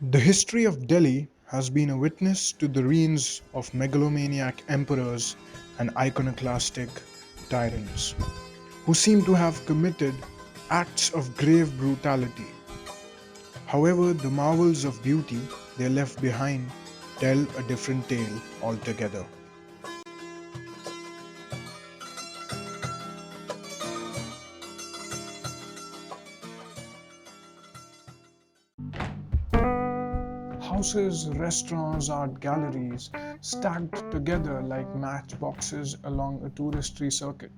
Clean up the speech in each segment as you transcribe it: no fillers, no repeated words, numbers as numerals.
The history of Delhi has been a witness to the reigns of megalomaniac emperors and iconoclastic tyrants who seem to have committed acts of grave brutality. However, the marvels of beauty they left behind tell a different tale altogether. Houses, restaurants, art galleries stacked together like matchboxes along a touristry circuit.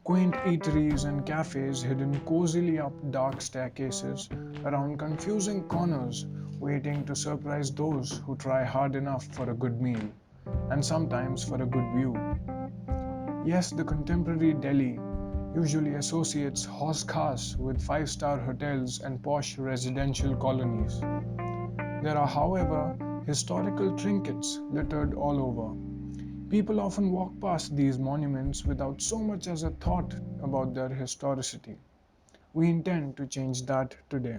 Quaint eateries and cafes hidden cozily up dark staircases around confusing corners, waiting to surprise those who try hard enough for a good meal and sometimes for a good view. Yes, the contemporary Delhi usually associates Hauz Khas with five-star hotels and posh residential colonies. There are, however, historical trinkets littered all over. People often walk past these monuments without so much as a thought about their historicity. We intend to change that today.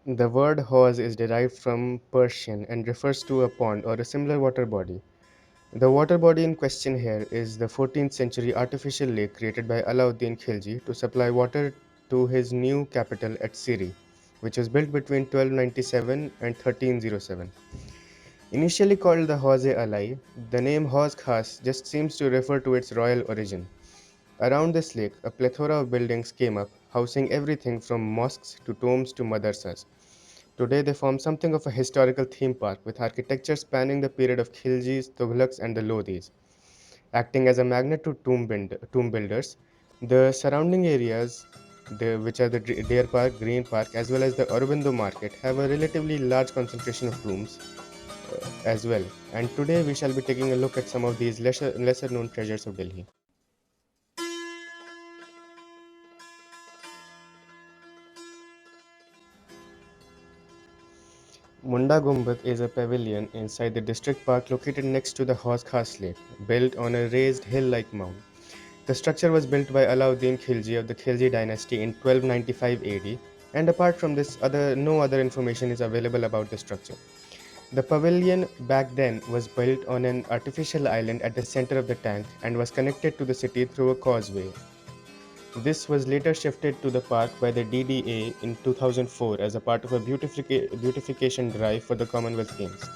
The word Hauz is derived from Persian and refers to a pond or a similar water body. The water body in question here is the 14th century artificial lake created by Alauddin Khilji to supply water to his new capital at Siri, which was built between 1297 and 1307. Initially called the Hauze Alai, the name Hauz Khas just seems to refer to its royal origin. Around this lake, a plethora of buildings came up, housing everything from mosques to tombs to madrasas. Today, they form something of a historical theme park with architecture spanning the period of Khiljis, Tughlaqs, and the Lodhis. Acting as a magnet to tomb builders, the surrounding areas, which are the Deer Park, Green Park, as well as the Aurobindo Market, have a relatively large concentration of tombs as well. And today, we shall be taking a look at some of these lesser known treasures of Delhi. Munda Gombe is a pavilion inside the district park located next to the Hauz Khas Lake, built on a raised hill-like mound. The structure was built by Alauddin Khilji of the Khilji dynasty in 1295 AD, and apart from this, no other information is available about the structure. The pavilion back then was built on an artificial island at the center of the tank and was connected to the city through a causeway. This was later shifted to the park by the DDA in 2004 as a part of a beautification drive for the Commonwealth Games.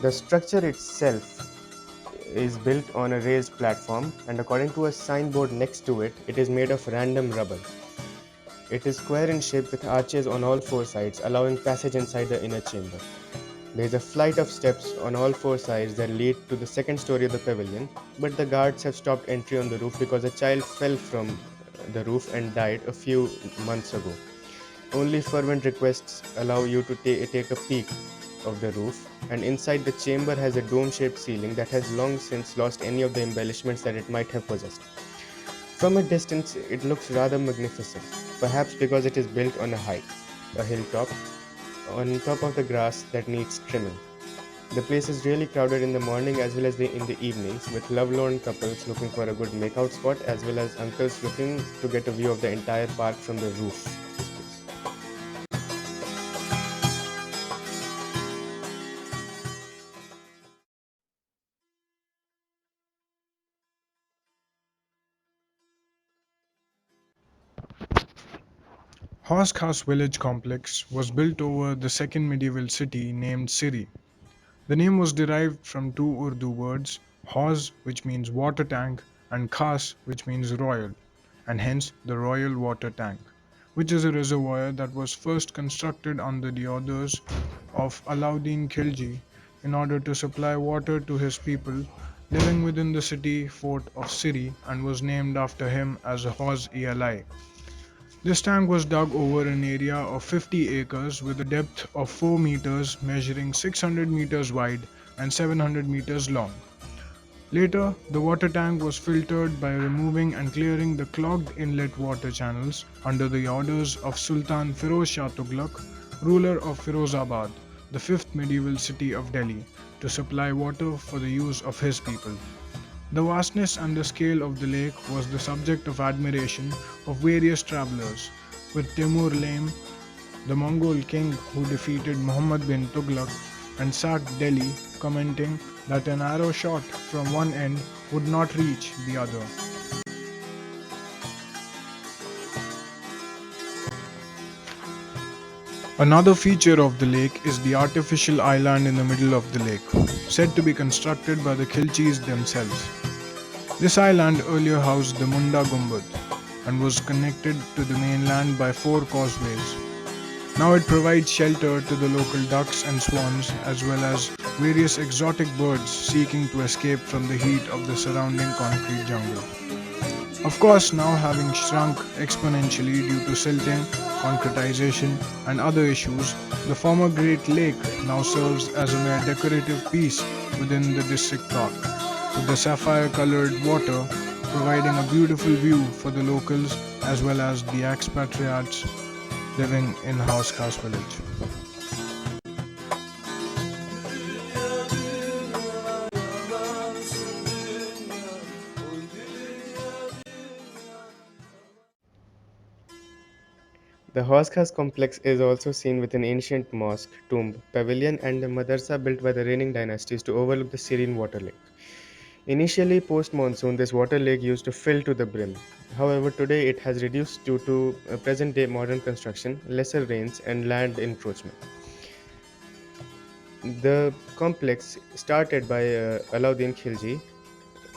The structure itself is built on a raised platform, and according to a signboard next to it, it is made of random rubble. It is square in shape with arches on all four sides, allowing passage inside the inner chamber. There is a flight of steps on all four sides that lead to the second story of the pavilion, but the guards have stopped entry on the roof because a child fell from the roof and died a few months ago. Only fervent requests allow you to take a peek of the roof, and inside the chamber has a dome-shaped ceiling that has long since lost any of the embellishments that it might have possessed. From a distance, it looks rather magnificent, perhaps because it is built on a hilltop, on top of the grass that needs trimming. The place is really crowded in the morning as well as in the evenings, with lovelorn couples looking for a good makeout spot as well as uncles looking to get a view of the entire park from the roof of this place. Hauz Khas village complex was built over the second medieval city named Siri. The name was derived from two Urdu words, Hauz, which means water tank, and Khas, which means royal, and hence the royal water tank, which is a reservoir that was first constructed under the orders of Alauddin Khilji in order to supply water to his people living within the city fort of Siri and was named after him as Hauz Eli. This tank was dug over an area of 50 acres with a depth of 4 meters, measuring 600 meters wide and 700 meters long. Later, the water tank was filtered by removing and clearing the clogged inlet water channels under the orders of Sultan Firoz Shah Tughlaq, ruler of Firozabad, the fifth medieval city of Delhi, to supply water for the use of his people. The vastness and the scale of the lake was the subject of admiration of various travelers, with Timur Lame the Mongol king who defeated Muhammad bin Tughlaq and sacked Delhi, commenting that an arrow shot from one end would not reach the other. Another feature of the lake is the artificial island in the middle of the lake, said to be constructed by the Khilchis themselves. This island earlier housed the Munda Gombe and was connected to the mainland by four causeways. Now it provides shelter to the local ducks and swans as well as various exotic birds seeking to escape from the heat of the surrounding concrete jungle. Of course, now having shrunk exponentially due to silting, concretization, and other issues, the former Great Lake now serves as a mere decorative piece within the district park, with the sapphire colored water providing a beautiful view for the locals as well as the expatriates living in Hauz Khas village. The Hauz Khas complex is also seen with an ancient mosque, tomb, pavilion, and a madarsa built by the reigning dynasties to overlook the serene water lake. Initially, post monsoon, this water lake used to fill to the brim. However, today it has reduced due to present day modern construction, lesser rains, and land encroachment. The complex, started by Alauddin Khilji,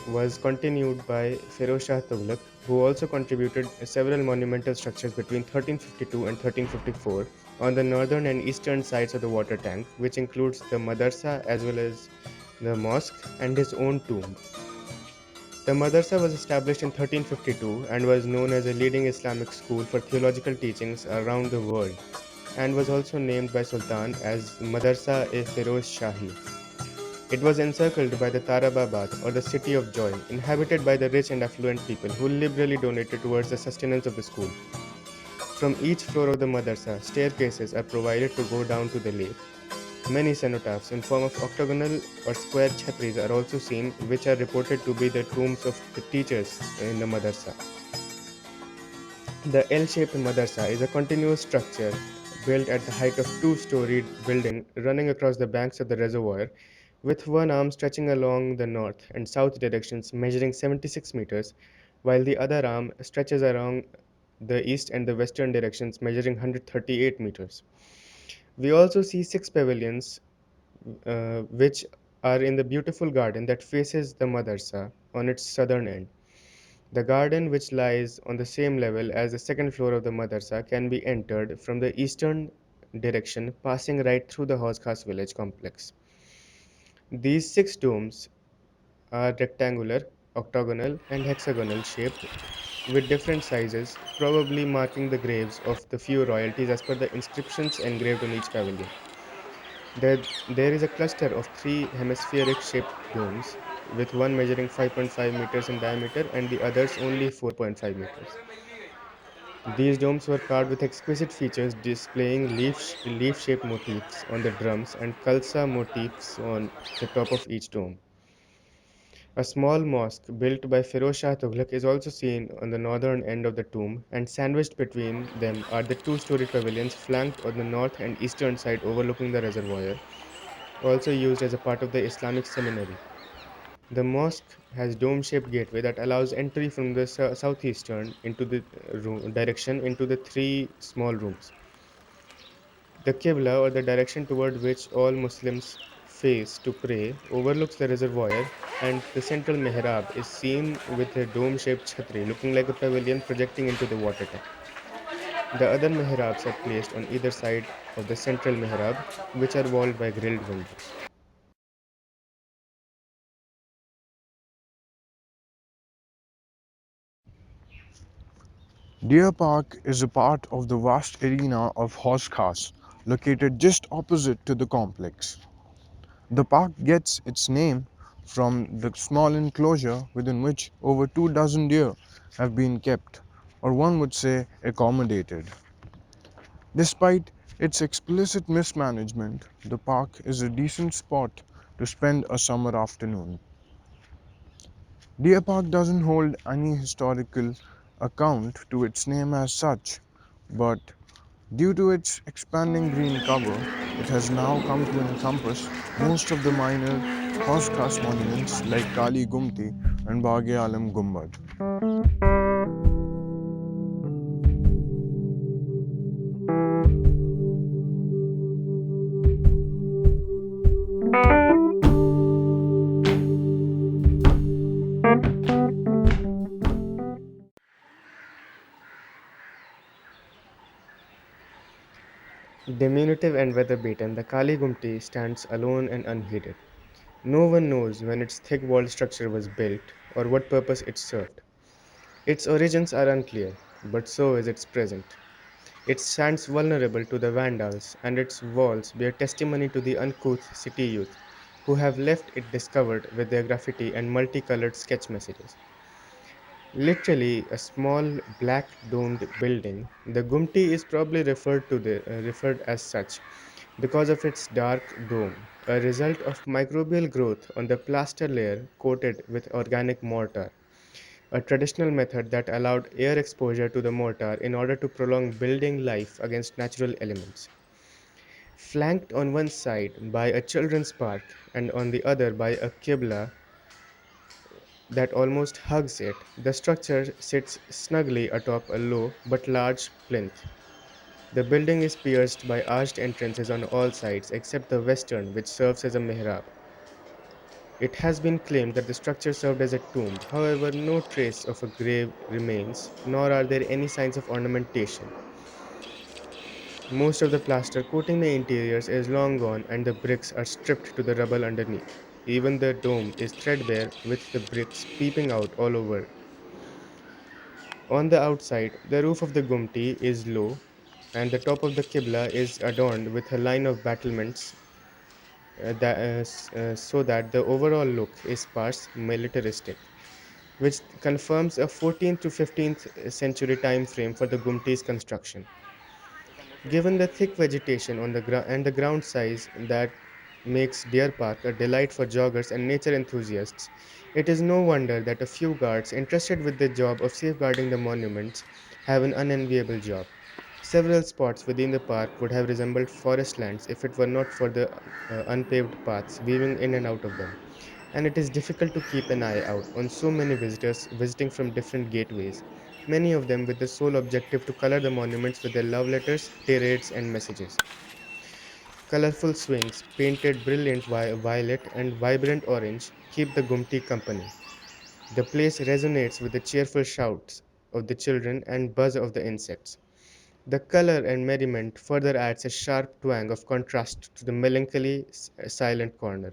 was continued by Feroz Shah Tughlaq, who also contributed several monumental structures between 1352 and 1354 on the northern and eastern sides of the water tank, which includes the madarsa as well as the mosque and his own tomb. The madarsa was established in 1352 and was known as a leading Islamic school for theological teachings around the world, and was also named by Sultan as Madarsa-e-Feroz Shahi. It was encircled by the Tarababat, or the City of Joy, inhabited by the rich and affluent people who liberally donated towards the sustenance of the school. From each floor of the madarsa, staircases are provided to go down to the lake. Many cenotaphs in form of octagonal or square chhatris are also seen, which are reported to be the tombs of the teachers in the madarsa. The L-shaped madarsa is a continuous structure built at the height of two-storied building running across the banks of the reservoir, with one arm stretching along the north and south directions measuring 76 meters, while the other arm stretches along the east and the western directions measuring 138 meters. We also see six pavilions, which are in the beautiful garden that faces the madarsa on its southern end. The garden, which lies on the same level as the second floor of the madarsa, can be entered from the eastern direction, passing right through the Hauz Khas village complex. These six domes are rectangular, octagonal, and hexagonal shaped with different sizes, probably marking the graves of the few royalties as per the inscriptions engraved on each pavilion. There is a cluster of three hemispheric shaped domes, with one measuring 5.5 meters in diameter and the others only 4.5 meters. These domes were carved with exquisite features displaying leaf-shaped motifs on the drums and kalsa motifs on the top of each dome. A small mosque built by Firoz Shah Tughlaq is also seen on the northern end of the tomb, and sandwiched between them are the two-storied pavilions flanked on the north and eastern side overlooking the reservoir, also used as a part of the Islamic seminary. The mosque has dome-shaped gateway that allows entry from the southeastern into the direction into the three small rooms. The Qibla, or the direction toward which all Muslims face to pray, overlooks the reservoir, and the central mihrab is seen with a dome-shaped chhatri looking like a pavilion projecting into the water tank. The other mihrabs are placed on either side of the central mihrab, which are walled by grilled windows. Deer Park is a part of the vast arena of Hauz Khas, located just opposite to the complex. The park gets its name from the small enclosure within which over 2 dozen deer have been kept, or one would say accommodated. Despite its explicit mismanagement, the park is a decent spot to spend a summer afternoon. Deer Park doesn't hold any historical account to its name as such, but Due to its expanding green cover, it has now come to encompass most of the minor Hauz Khas monuments like Kaligumti and Baghe Alam Gumbad. Diminutive and weather-beaten, the Kaligumti stands alone and unheeded. No one knows when its thick walled structure was built or what purpose it served. Its origins are unclear, but so is its present. It stands vulnerable to the Vandals, and its walls bear testimony to the uncouth city youth who have left it discovered with their graffiti and multicolored sketch messages. Literally, a small black domed building, the Gumti is probably referred as such because of its dark dome, a result of microbial growth on the plaster layer coated with organic mortar, a traditional method that allowed air exposure to the mortar in order to prolong building life against natural elements. Flanked on one side by a children's park and on the other by a Qibla that almost hugs it, the structure sits snugly atop a low but large plinth. The building is pierced by arched entrances on all sides except the western, which serves as a mihrab. It has been claimed that the structure served as a tomb, however, no trace of a grave remains, nor are there any signs of ornamentation. Most of the plaster coating the interiors is long gone and the bricks are stripped to the rubble underneath. Even the dome is threadbare with the bricks peeping out all over. On the outside, the roof of the Gumti is low and the top of the Qibla is adorned with a line of battlements so that the overall look is sparse, militaristic, which confirms a 14th to 15th century time frame for the Gumti's construction. Given the thick vegetation on the and the ground size that makes Deer Park a delight for joggers and nature enthusiasts, it is no wonder that a few guards interested with the job of safeguarding the monuments have an unenviable job. Several spots within the park would have resembled forest lands if it were not for the unpaved paths weaving in and out of them, and it is difficult to keep an eye out on so many visitors visiting from different gateways, many of them with the sole objective to color the monuments with their love letters, tirades, and messages. Colorful swings, painted brilliant violet and vibrant orange, keep the Gumti company. The place resonates with the cheerful shouts of the children and buzz of the insects. The color and merriment further adds a sharp twang of contrast to the melancholy, silent corner.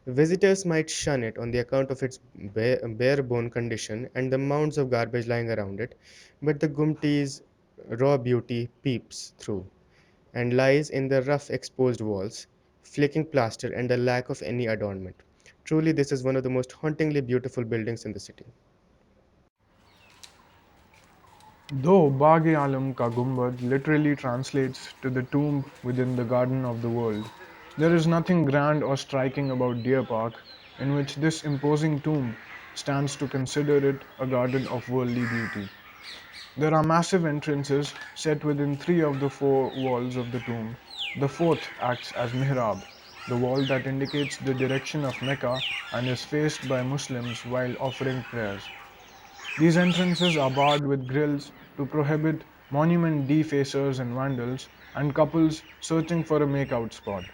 Visitors might shun it on the account of its bare bone condition and the mounds of garbage lying around it, but the Gumti's raw beauty peeps through and lies in the rough exposed walls, flaking plaster, and the lack of any adornment. Truly, this is one of the most hauntingly beautiful buildings in the city. Though Baghe Alam Ka Gumbad literally translates to the tomb within the garden of the world, there is nothing grand or striking about Deer Park in which this imposing tomb stands to consider it a garden of worldly beauty. There are massive entrances set within three of the four walls of the tomb. The fourth acts as mihrab, the wall that indicates the direction of Mecca and is faced by Muslims while offering prayers. These entrances are barred with grills to prohibit monument defacers and vandals and couples searching for a makeout spot.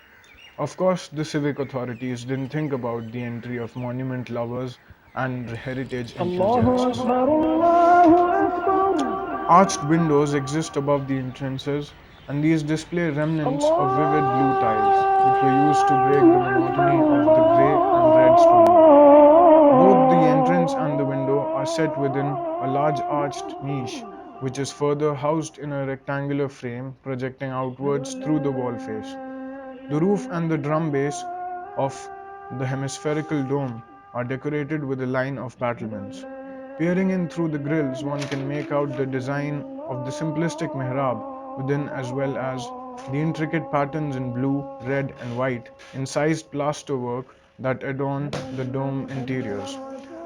Of course, the civic authorities didn't think about the entry of monument lovers and heritage enthusiasts. Arched windows exist above the entrances, and these display remnants of vivid blue tiles, which were used to break the monotony of the grey and red stone wall. Both the entrance and the window are set within a large arched niche, which is further housed in a rectangular frame projecting outwards through the wall face. The roof and the drum bass of the hemispherical dome are decorated with a line of battlements. Peering in through the grills, one can make out the design of the simplistic mihrab within, as well as the intricate patterns in blue, red, and white incised plasterwork that adorn the dome interiors.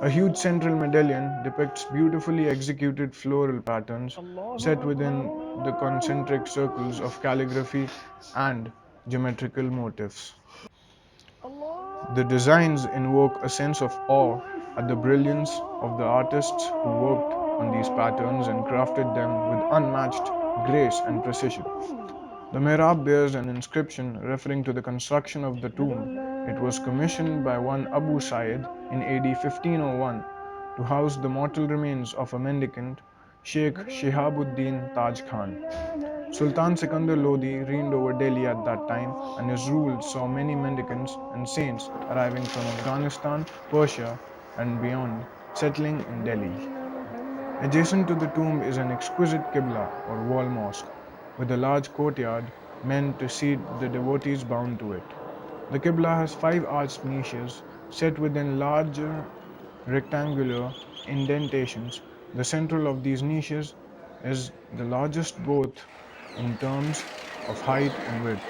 A huge central medallion depicts beautifully executed floral patterns set within the concentric circles of calligraphy and geometrical motifs. The designs invoke a sense of awe at the brilliance of the artists who worked on these patterns and crafted them with unmatched grace and precision. The mihrab bears an inscription referring to the construction of the tomb. It was commissioned by one Abu Sa'id in AD 1501 to house the mortal remains of a mendicant, Sheikh Shihabuddin Taj Khan. Sultan Sikandar Lodi reigned over Delhi at that time, and his rule saw many mendicants and saints arriving from Afghanistan, Persia, and beyond, settling in Delhi. Adjacent to the tomb is an exquisite qibla or wall mosque with a large courtyard meant to seat the devotees bound to it. The qibla has five arched niches set within larger rectangular indentations. The central of these niches is the largest both in terms of height and width.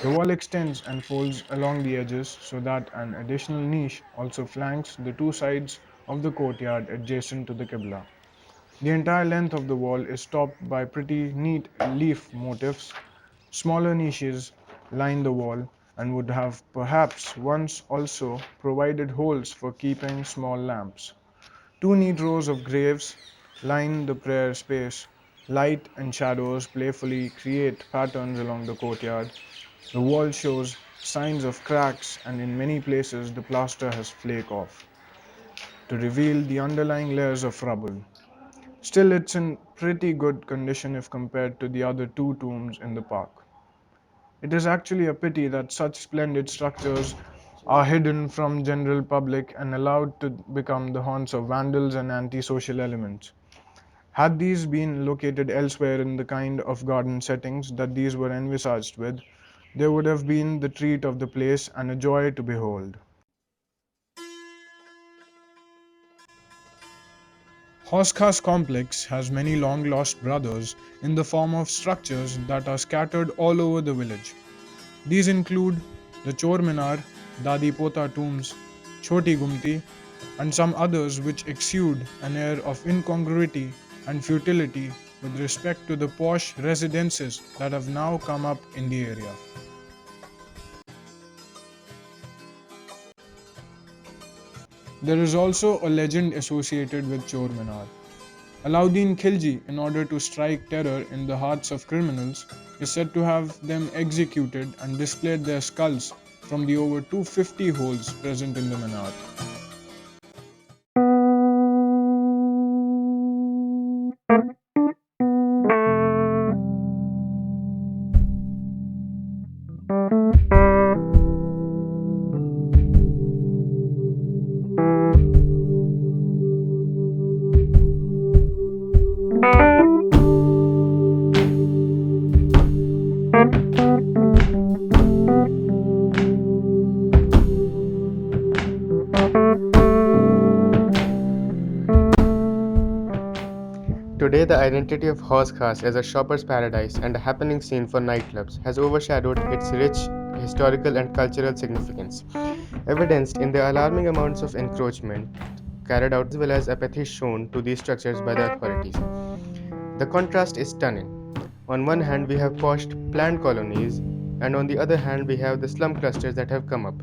The wall extends and folds along the edges so that an additional niche also flanks the two sides of the courtyard adjacent to the qibla. The entire length of the wall is topped by pretty neat leaf motifs. Smaller niches line the wall and would have perhaps once also provided holes for keeping small lamps. Two neat rows of graves line the prayer space. Light and shadows playfully create patterns along the courtyard. The wall shows signs of cracks, and in many places the plaster has flaked off to reveal the underlying layers of rubble. Still, it's in pretty good condition if compared to the other two tombs in the park. It is actually a pity that such splendid structures are hidden from general public and allowed to become the haunts of vandals and antisocial elements. Had these been located elsewhere in the kind of garden settings that these were envisaged with, they would have been the treat of the place and a joy to behold. Hauz Khas complex has many long lost brothers in the form of structures that are scattered all over the village. These include the Chor Minar, Dadi Pota tombs, Choti Gumti, and some others which exude an air of incongruity and futility with respect to the posh residences that have now come up in the area. There is also a legend associated with Chor Minar. Alauddin Khilji, in order to strike terror in the hearts of criminals, is said to have them executed and displayed their skulls from the over 250 holes present in the minar. Today, the identity of Hauz Khas as a shopper's paradise and a happening scene for nightclubs has overshadowed its rich historical and cultural significance, evidenced in the alarming amounts of encroachment carried out as well as apathy shown to these structures by the authorities. The contrast is stunning. On one hand, we have posh planned colonies, and on the other hand, we have the slum clusters that have come up,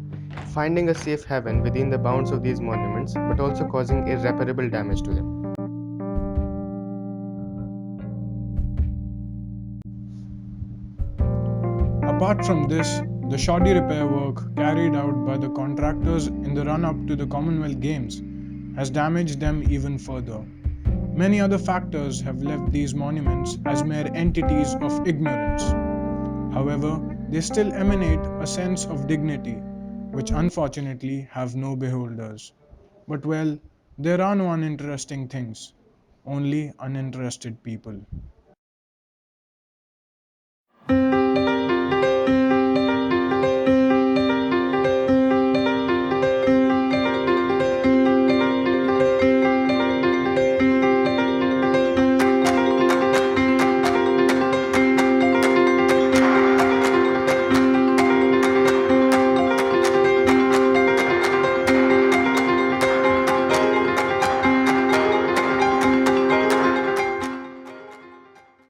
finding a safe haven within the bounds of these monuments but also causing irreparable damage to them. Apart from this, the shoddy repair work carried out by the contractors in the run up to the Commonwealth Games has damaged them even further. Many other factors have left these monuments as mere entities of ignorance. However, they still emanate a sense of dignity, which unfortunately have no beholders. But well, there are no uninteresting things, only uninterested people.